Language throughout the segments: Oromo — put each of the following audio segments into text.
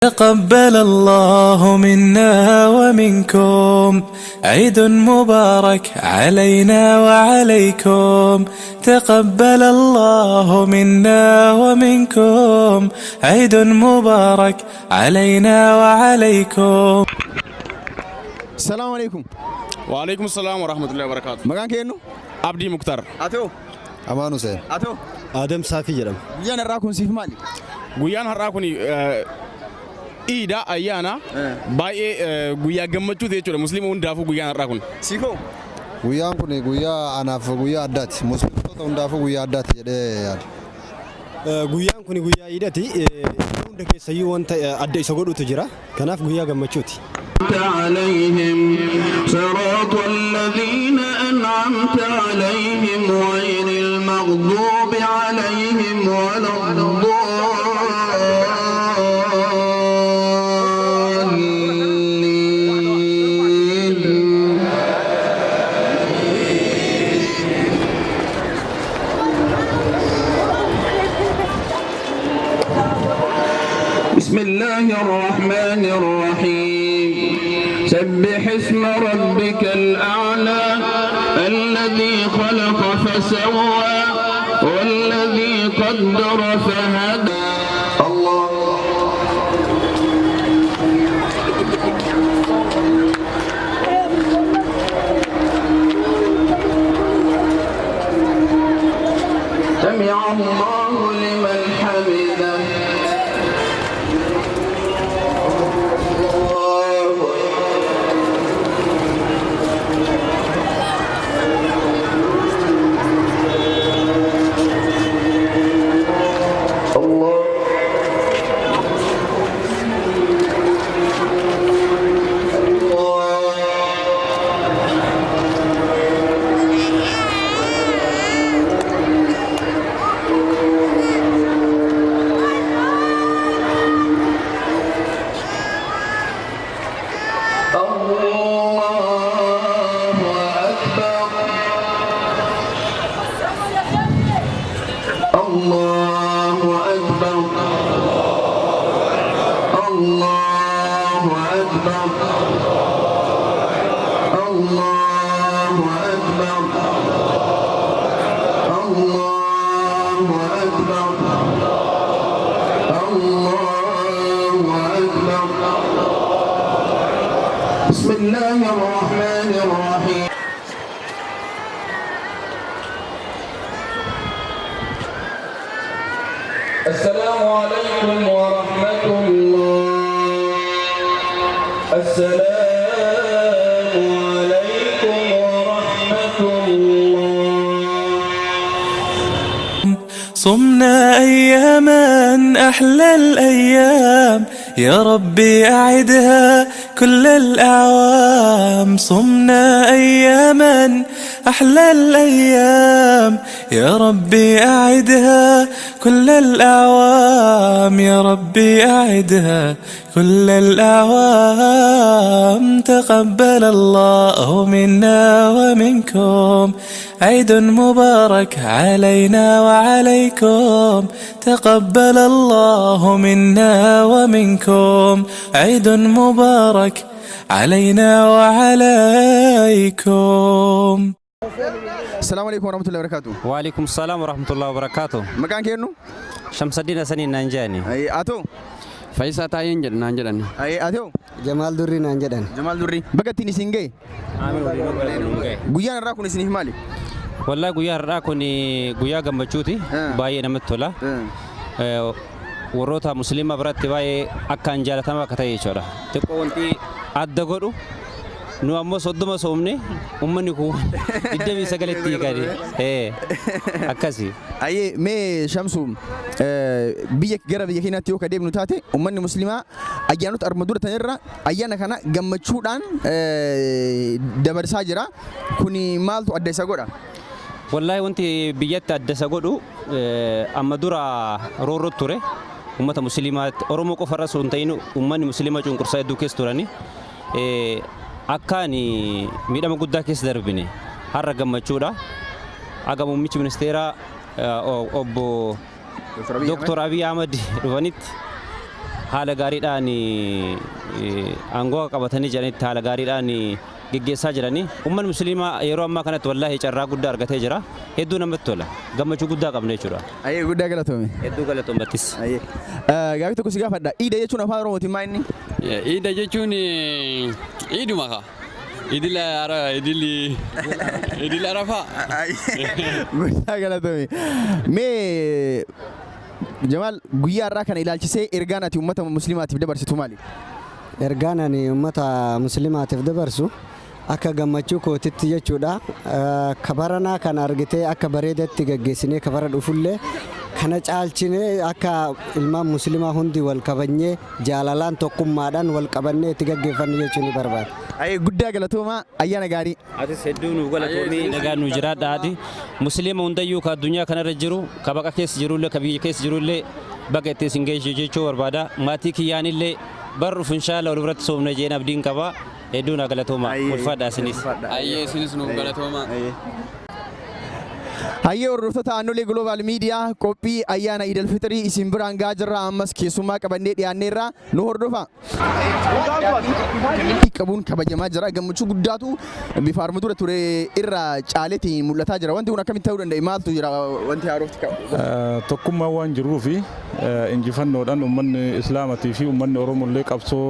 تقبل الله منا ومنكم عيد مبارك علينا وعليكم. تقبل الله منا ومنكم عيد مبارك علينا وعليكم. السلام عليكم. وعليكم السلام ورحمة الله وبركاته. مكان كينو؟ عبدي مختار. أتو أمان حسين. أتو آدم صافي جرام. ويانا راكون سيف مالي. ويانا راكوني إيدا أيانا باي ويا جمعتو ذي مسلمون دافو ويانا راكون. سيفو. ويا كوني ويا أنا فويا عدات مسلم تون دافو ويا عدات جده. ويا كوني ويا إيداتي عندك سيوان أدي سقولو تجرا كناف ويا جمعتوتي. عليهم صراط الذين أنعمت عليهم غير المغضوب عليهم ولا الضالين. بسم الله الرحمن الرحيم. سبح اسم ربك الأعلى الذي خلق فسوى والذي قدر فهدى. الله سمع الله لمن حمده. بسم الله الرحمن الرحيم. السلام عليكم ورحمة الله. السلام عليكم ورحمة الله. صمنا أياما أحلى الأيام يا ربي أعدها كل الأعوام. صمنا أياما أحلى الأيام يا ربي أعدها كل الأعوام. يا ربي أعدها كل الأعوام. تقبل الله منا ومنكم عيد مبارك علينا وعليكم. تقبل الله منا ومنكم عيد مبارك علينا وعليكم. السلام عليكم ورحمة الله وبركاته. وعليكم السلام ورحمة الله وبركاته. مكان كينو؟ شمس الدين سني نانجاني. أي أتو فايسا تاين جد نانجدني. أي أتو جمال دري نانجدان. جمال دري بقتني سينجي. ويانا راكون سنيه مالي. والله قويا راكوني قويا جنبشوتي باي نمتولا وروتا مسلمة برات باي أكان جالتا ما كتاي شورا تبقى أنتي أدقرو نو أمو صدما صومني أمني كو إدمي سجلتي كاري أكاسي أي مي شمسو بيك جرب يكينا تيو كديم نتاتي أمني مسلمة أجانوت أرمدورة تنيرة أجانا كنا جنبشودان دبر ساجرا كوني مالتو أدي ساجورا. والله وانتي بيجت الدساقودو أما دورا رورو توري أمة مسلمات أرومو كفرس ونتينو أمة مسلمة جون كرسي دوكيس توراني أكاني ميدا مقدّا كيس دربيني هرّا مچودا أجا مميش منستيرا أبو دكتور أبي أحمد رفانيت haala gaariidhaan aangoo qabatanii jiranitti haala gaariidhaan geggeessaa jiranii ummanni musliimaa yeroo ammaa kanatti wallaahi carraa guddaa argatee jira hedduu namatti tola gammachuu guddaa qabna jechuudha. Ayyee guddaa galatoome. Hedduu galatoombattis. Ayyee gaaffii tokko si gaafadha iida jechuun afaan oromootiin maa inni? Iida jechuun iiduma kaa. Idil Arafaa. Guddaa galatoome. Mee Jamaal guyyaa irraa kana ilaalchisee ergaan ati uummata musliimaatiif dabarsitu maali? Ergaan ani uummata musliimaatiif dabarsu akka gammachuu kootitti jechuudha. Kabaranaa kana argitee akka bareedatti gaggeessinee kabara dhufullee kana caalchinee akka ilmaan musliimaa hundi wal kabajnee jaalalaan tokkummaadhaan wal qabannee itti gaggeeffannu jechuun ni barbaada. Ayyee guddaa galatooma ayyaana gaarii. Atis hedduu nu galatoomii nagaan nu jiraadha ati musliima hundayyuu ka addunyaa kanarra jiru ka baqa keessa jirullee ka biyya keessa jirullee baqa itti isin geessu jechuu barbaada. Maatii kiyyaanillee barruuf inshaalla wal biratti soomna jeen abdiin qaba. Hedduu na galatooma ulfaadha isinis. Ayyee isinis nu galatooma. Hayyee hordoftoota aannolee Global Media qophii ayyaana Eid al-Fitrii isin biraan gahaa jirra ammas keessummaa qabannee dhiyaanneerra nu hordofa. Qabuun kabajamaa jira gammachuu guddaatu bifa armadura ture irra caaleetiin mul'ataa jira wanti kun akkamitti ta'uu danda'a maaltu jira wanti haarofti qabu? Tokkummaa waan jiruu fi injifannoodhaan uummanni Islaamatii fi uummanni Oromollee qabsoo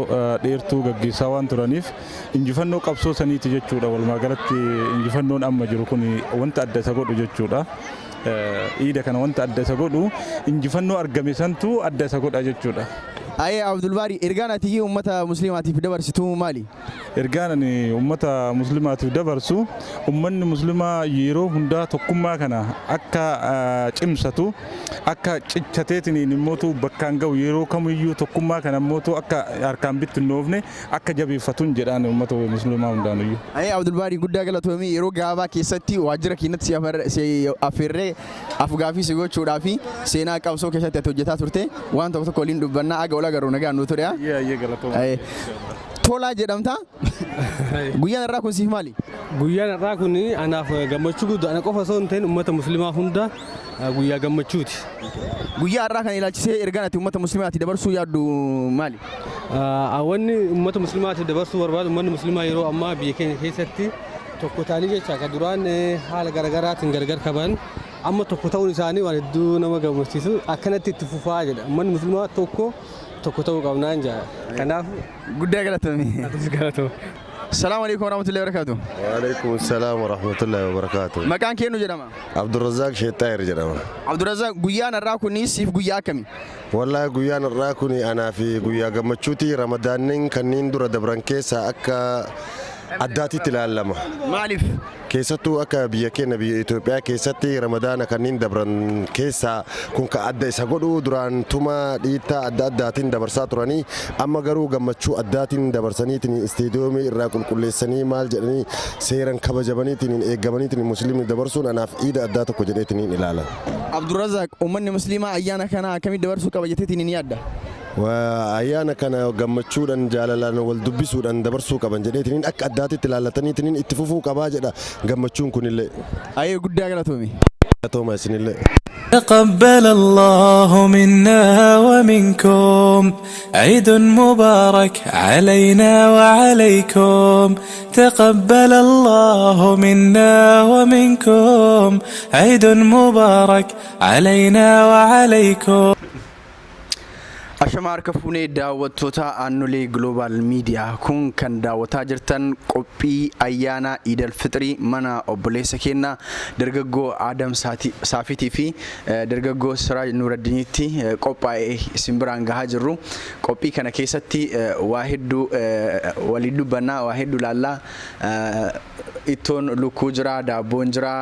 dheertuu gaggeessaa waan turaniif injifannoo qabsoo saniiti jechuudha. Walumaa galatti injifannoon amma jiru kun wanta adda isa godhu jechuudha. Iida kana wanta adda isa godhu injifannoo argame santu adda isa godha jechuudha. Ayyee Abdul Baari ergaan ati uummata musliimaatiif dabarsitu maali? Ergaan ani uummata musliimaatiif dabarsu uummanni musliimaa yeroo hundaa tokkummaa kana akka cimsatu akka cicchateetiin immoo bakkaan ga'u yeroo kamiyyuu tokkummaa kana immoo akka harkaan bittinnoofne akka jabeeffatuun jedhaan uummata musliimaa hundaanuyyuu. Ayyee Abdul Baari guddaa galatoomii yeroo gabaabaa keessatti waajjira keenyatti si affeerree afgaaffii si gochuudhaa fi seenaa qabsoo keessatti ati hojjetaa turte waan tokko waliin dubbannaa aga ola garuu nagaan nu ture. Ayyee galatooma. Tolaa jedhamta. Guyyaan irraa kun siif maali? Guyyaan irraa kun anaaf gammachuu guddaa ana qofa osoo hin ta'in uummata musliimaa hunda guyyaa gammachuuti. Guyyaa irraa kana ilaalchisee ergaan ati uummata musliimaatti dabarsuu yaaddu maali? Wanni uummata musliimaatti dabarsuu barbaadu uummanni musliimaa yeroo ammaa biyya keenya keessatti tokko ta'anii jecha ka duraan haala garaagaraatiin gargar qaban amma tokko ta'uun isaanii waan hedduu nama gammachiisu akkanatti itti fufaa jedha uummanni musliimaa tokko ta'uu qabnaan jaa kanaaf guddaa galatoomi. Assalamu alaikum warahmatullahi wabarakatuh. Wa alaikum assalam warahmatullahi wabarakatuh. Maqaan keenyu jedhama? Abdurrazzaq Sheettaayir jedhama. Abdurrazzaq guyyaan irraa kun siif guyyaa akkamii? Wallahi guyyaan irraa kun anaa fi guyyaa gammachuuti ramadaaniin kanneen dura dabran keessaa akka addaatitti ilaalama. Maaliif? Keessattuu akka biyya keenya biyya Itoophiyaa keessatti ramadaana kanneen dabran keessaa kun ka adda isa godhu duraan tuma dhiittaa adda addaatiin dabarsaa turanii amma garuu gammachuu addaatiin dabarsaniitiin isteediyoomii irraa qulqulleessanii maal jedhanii seeran kabajamaniitiin eeggamaniitiin musliimni dabarsuun anaaf iida addaa tokko jedheetiin ilaala. Abdurrazzaq uummanni musliimaa ayyaana kana akkamitti dabarsuu qaba jetteetiin ni yaadda? Ayyaana kana gammachuudhaan jaalalaan wal dubbisuudhaan dabarsuu qaban jedheetiin akka addaatitti ilaallataniitiin itti fufuu qabaa jedha gammachuun kunillee. Ayyee guddaa galatoomi. Galatooma isinillee. تقبل الله منا ومنكم عيد مبارك علينا وعليكم تقبل الله منا ومنكم عيد مبارك علينا وعليكم. Ashama harka fuunee daawwattoota aannolee Global Media kun kan daawwataa jirtan qophii ayyaana Eid al-Fitrii mana obboleessa keenya dargaggoo Adam Saafitii fi dargaggoo Siraaj Nuuraddiniitti qophaa'ee isin biraan gahaa jirru. Qophii kana keessatti waa hedduu walii dubbannaa waa hedduu laallaa ittoon lukkuu jira daabboon jira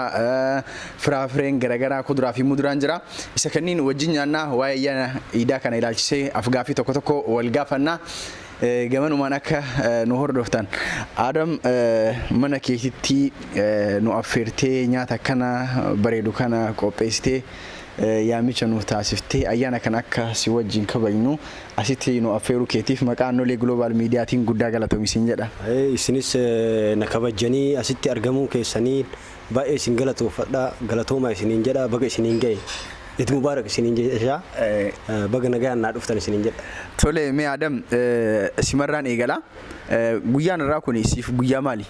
firaafireen garaagaraa kuduraa fi muduraan jira isa kanniin wajjin nyaannaa waa'ee ayyaana Iidaa kana ilaalchisee afgaaffii tokko wal gaafannaa gamanumaan akka nu hordoftan. Adam mana keetitti nu affeertee nyaata akkana bareedu kana qopheessitee yaamicha nu taasiftee ayyaana kana akka si wajjin kabajnu asitti nu affeeruu keetiif maqaa aannolee Global Mediaatiin guddaa galatoomi isin jedha. Isinis na kabajanii asitti argamuu keessanii baay'ee isin galatoofadha galatooma isiniin jedha baga isiniin ga'e. Itti mubaarak isiniin jedha. Baga nagaan naa dhuftan isiniin jedha. Tole mee Adam simarraan eegala. Guyyaan irraa kun siif guyyaa maali?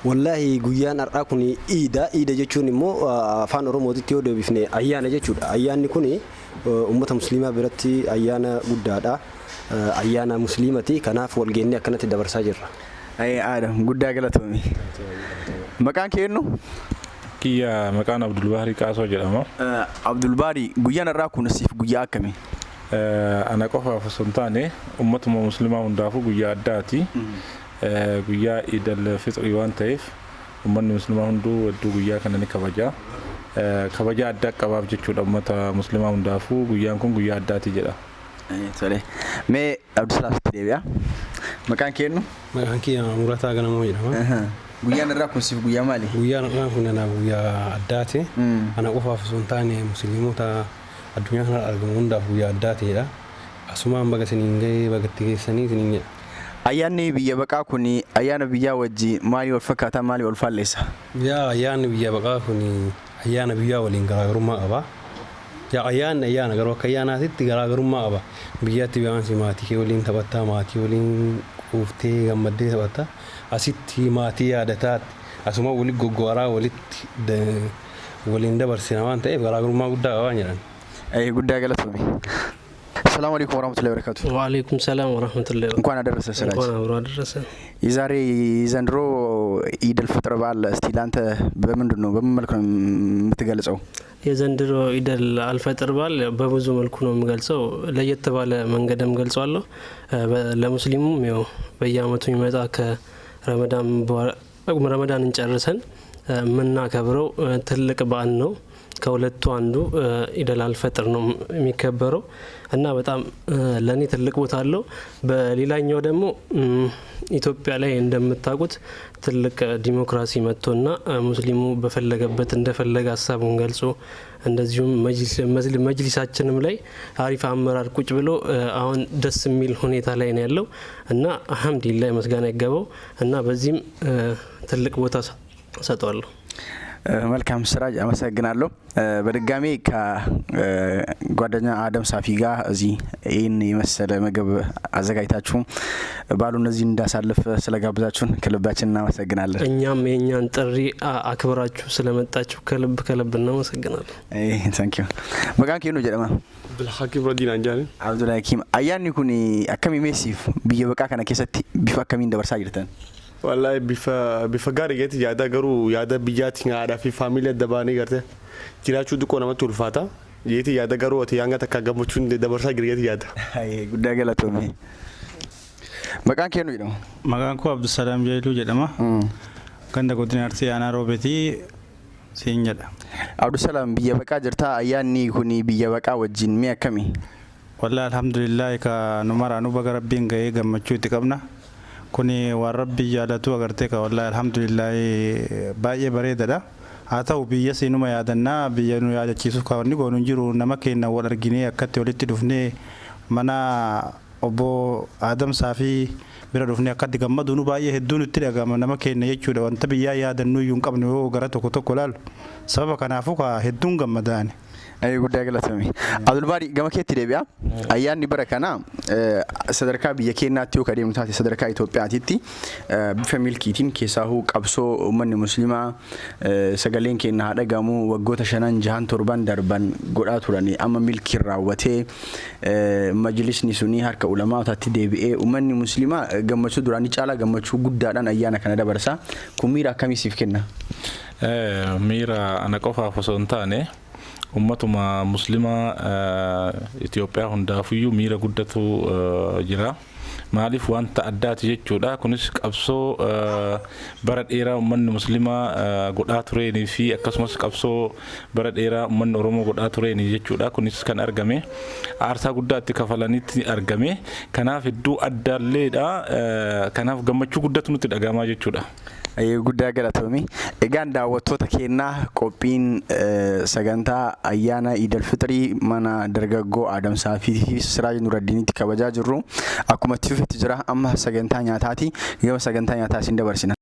Wallahi guyyaan har'aa kun iida jechuun immoo afaan Oromootitti yoo deebifne ayyaana jechuudha. Ayyaanni kun uummata musliimaa biratti ayyaana guddaadha. Ayyaana musliimati kanaaf walgeennee akkanatti dabarsaa jirra. Adam guddaa galatoomii. Maqaan kee eenyu? Kiyya maqaan Abdulbaari Qaasoo jedhama. Abdulbaari guyyaan irraa kun siif guyyaa akkamii? Ana qofaaf osoo hin taane uummatuma musliimaa hundaafuu guyyaa addaati. Guyyaa Iidal Fixrii waan ta'eef uummanni musliimaa hunduu hedduu guyyaa kana ni kabaja. Kabaja addaa qabaaf jechuudha uummata musliimaa hundaafuu guyyaan kun guyyaa addaati jedha. Tole. Mee Abdusalaamitti deebi'a. Maqaan kee eenyu? Maqaan kiyya Murataa Ganamoo jedhama. Guyyaan irraa kun siif guyyaa maali? Guyyaan irraa kun guyyaa addaati. Ana qofaaf osoo hin taane musliimota addunyaa kana argamu hundaaf guyyaa addaatidha. Asumaan baga isiniin gahee bagatti geessanii isiniin jedha. Ayyaanni biyya baqaa kun ayyaana biyyaa wajji maali wal fakkaata maali wal faalleessa? Ayyaanni biyya baqaa kun ayyaana biyyaa waliin garaagarummaa qaba. Ayyaana garuu akka ayyaanaatitti garaagarummaa qaba. Biyyatti biyaansi maatii kee waliin taphattaa, maatii waliin quuftee gammaddee taphattaa. Asitti maatii yaadataa asuma walitti goggooraa walitti waliin dabarsina waan ta'eef garaagarummaa guddaa qaba jedhan. Guddaa galatoomii. السلام عليكم ورحمة الله وبركاته. وعليكم السلام ورحمة الله وبركاته. እንኳን አደረሰ ሰላም። እንኳን አብሮ አደረሰ። የዛሬ ዘንድሮ ኢድ አልፈጥር በዓል እስቲ ላንተ በምን መልኩ ነው የምትገልጸው? የዘንድሮ ኢድ አልፈጥር በዓል በብዙ መልኩ ነው የምገልጸው። ለየት ባለ መንገድም ገልጿለሁ። ለሙስሊሙም ያው በየአመቱ የሚመጣ ረመዳንን ጨርሰን የምናከብረው ትልቅ በዓል ነው። ከሁለቱ አንዱ ኢድ አልፈጥር ነው የሚከበረው እና በጣም ለኔ ትልቅ ቦታ አለው። በሌላኛው ደግሞ ኢትዮጵያ ላይ እንደምታውቁት ትልቅ ዲሞክራሲ መጥቶና ሙስሊሙ በፈለገበት እንደፈለገ ሐሳቡን ገልጾ እንደዚሁም መጅሊሳችንም ላይ አሪፍ አመራር ቁጭ ብሎ አሁን ደስ የሚል ሁኔታ ላይ ነው ያለው እና አልহামዱሊላህ መስጋና ይገባው እና በዚህም ትልቅ ቦታ ሰጠዋለሁ። መልካም ስራጅ አመሰግናለሁ። በድጋሜ ከጓደኛ አደም ሳፊ ጋር እዚህ ይህን የመሰለ ምግብ አዘጋጅታችሁ ባሉን እዚህ እንዳሳልፍ ስለጋብዛችሁን ከልባችን እናመሰግናለን። እኛም የኛን ጥሪ አክብራችሁ ስለመጣችሁ ከልብ እናመሰግናለን። ታንክ ዩ። መቃን ከኑ ጀደማ Abdulhakim Radina Anjani. Abdulhakim ayyaanni kun akkami meesiif biyya baqaa kana keessatti bifa akkamiin dabarsaa jirtan? Wallahi bifa gaarii geeti yaada garuu yaada biyyaatti aadaa fi faamilii adda baanii garte jiraachuu xiqqoo namatti ulfaata jeeti yaada garuu ati hanga takka gammachuun dabarsaa jirgeeti yaada. Guddaa galatoomii. Maqaan kee jedhama? Maqaan koo Abdusalaam Jailuu jedhama. Ganda godina Arsii aanaa Roobetii siin jedha. Abdusalaam biyya baqaa jirtaa ayyaanni kun biyya baqaa wajjin mee akkami? Wallahi alhamdulillah ka numaraanuu baga rabbiin gahee gammachuu itti qabna. Kuni waan rabbi jaalatu agartee ka wallahi alhamdulillah baay'ee bareedadha. Haa ta'u biyya seenuma yaadannaa biyya nu yaadachiisuuf kawanni goonu jiru nama keenya wal arginee akkatti walitti dhufnee mana obbo Adam Saafii bira dhufnee akkatti gammadu nu baay'ee hedduun itti dhagama nama keenya jechuudha wanta biyyaa yaadannuu iyyuu hin qabne yoo gara tokko laalu sababa kanaafuu ka hedduun gammadaani. Guddaa galatoomii. Abdulbaari gama keetti deebi'a. Ayyaanni bara kana sadarkaa biyya keenyaatti yoo kadeemu taate sadarkaa Itoophiyaatitti bifa milkiitiin keessaahuu qabsoo uummanni musliimaa sagaleen keenya haa dhagamu waggoota 5-6 darban godhaa turani amma milkiin raawwatee majlisni suni harka ulamaawaatti deebi'ee uummanni musliimaa gammachuu duraanii caalaa gammachuu guddaadhaan ayyaana kana dabarsa. Kun miira akkamii siif kenna? Miira ana qofaaf osoo hin taane ummatuma muslima Itoophiyaa hundaafiyyuu miira guddatu jira. Maaliif wanta addaati jechuudha. Kunis qabsoo bara dheeraa uummanni muslimaa godhaa tureenii fi akkasumas qabsoo bara dheeraa uummanni Oromoo godhaa tureenii jechuudha. Kunis kan argame aarsaa guddaatti kafalanitti argame. Kanaaf hedduu addaalleedha. Kanaaf gammachuu guddatu nutti dhagahamaa jechuudha. Guddaa galatoomii. Egaan daawwattoota keenyaa qophiin sagantaa ayyaana Iidal Fixrii mana dargaggoo Adam Saafii fi Siraaj Nuraddiinitti kabajaa jirru akkuma itti fufetti jira amma sagantaa nyaataati. Gama sagantaa nyaataa isin dabarsina. .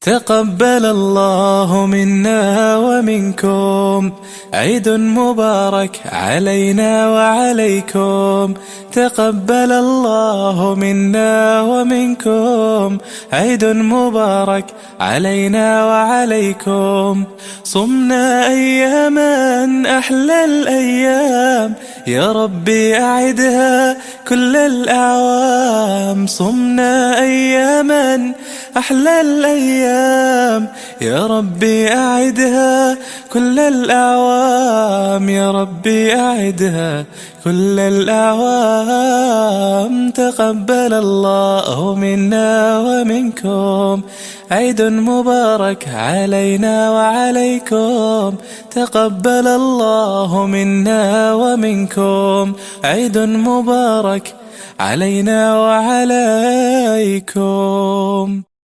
تقبل الله منا ومنكم عيد مبارك علينا وعليكم تقبل الله منا ومنكم عيد مبارك علينا وعليكم صمنا أياما أحلى الأيام يا ربي أعدها كل الأعوام صمنا أياما أحلى الأيام يا ربي أعدها كل الأعوام يا ربي أعدها كل الأعوام تقبل الله منا ومنكم عيد مبارك علينا وعليكم تقبل الله منا ومنكم عيد مبارك علينا وعليكم.